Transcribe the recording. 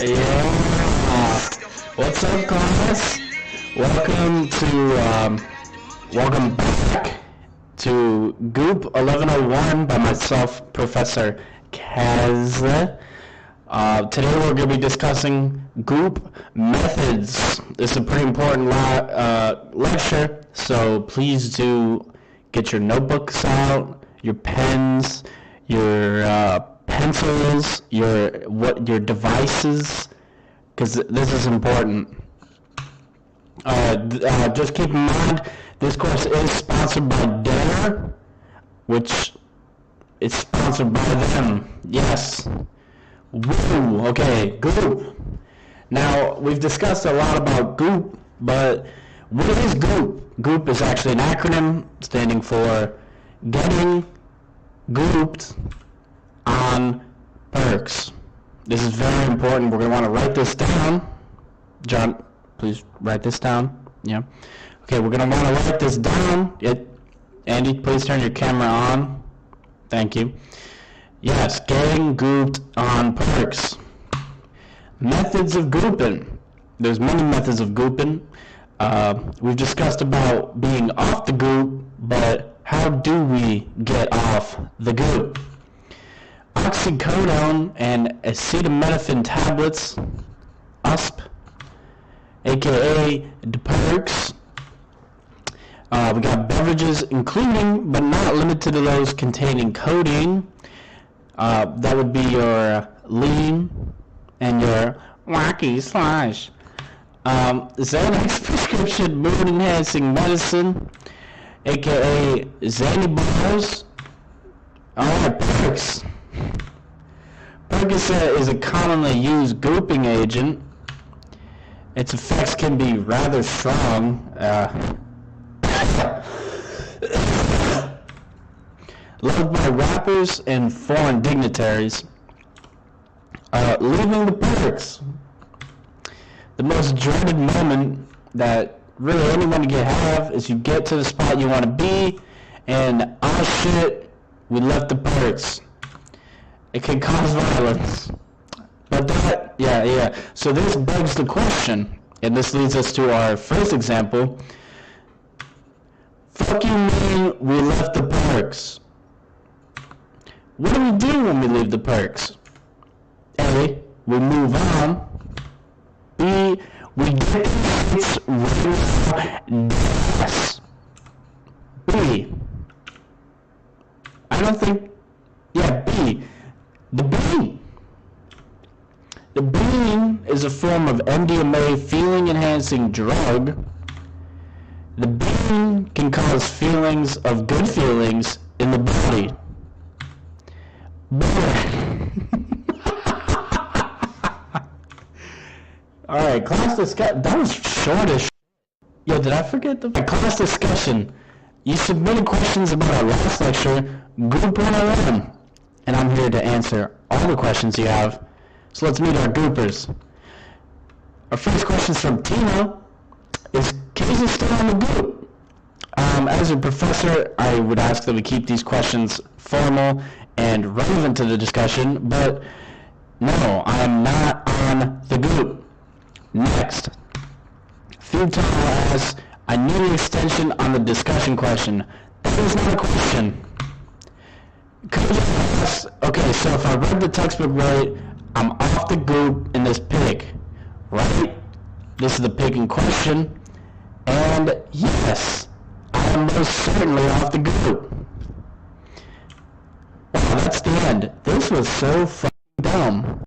Yeah. What's up, class? Welcome back to Goop 1101 by myself, Professor Kase. Today we're going to be discussing Goop methods. This is a pretty important lecture, so please do get your notebooks out, your pens, your pencils, your devices, because this is important. Just keep in mind, this course is sponsored by Dare, which is sponsored by them. Yes. Woo! Okay, Goop. Now, we've discussed a lot about Goop, but what is Goop? Goop is actually an acronym standing for Getting Gooped on Perks. This is very important. We're going to want to write this down. John, please write this down. Yeah. Okay, we're going to want to write this down. Andy, please turn your camera on. Thank you. Yes, getting gooped on perks. Methods of gooping. There's many methods of gooping. We've discussed about being off the goop, but how do we get off the goop? Oxycodone and acetaminophen tablets, USP, aka the perks. We got beverages including but not limited to those containing codeine. That would be your lean and your wacky slash. Xanax prescription mood enhancing medicine, aka Xanny bars. Alright, perks. Percocet is a commonly used gooping agent. Its effects can be rather strong. Loved by rappers and foreign dignitaries. Leaving the perks. The most dreaded moment that really anyone can have is you get to the spot you want to be, and oh shit, we left the perks. It can cause violence. But that, yeah. So this begs the question, and this leads us to our first example. Fuck you mean we left the perks? What do we do when we leave the perks? A, we move on. B, we get its yes. B, I don't think, yeah, B, the bean. The bean is a form of MDMA feeling-enhancing drug. The bean can cause feelings of good feelings in the body. Alright, class discussion. That was shortish. Yo, did I forget the class discussion? You submitted questions about our last lecture, Goop 101, and I'm here to answer all the questions you have. So let's meet our goopers. Our first question is from Tina. Is Kase still on the goop? As a professor, I would ask that we keep these questions formal and relevant to the discussion, but no, I am not on the goop. Next. Futile asks, I need an extension on the discussion question. That is not a question. Okay, so if I read the textbook right, I'm off the goop in this pick, right? This is the pick in question, and yes, I am most certainly off the goop. Wow, that's the end. This was so fucking dumb.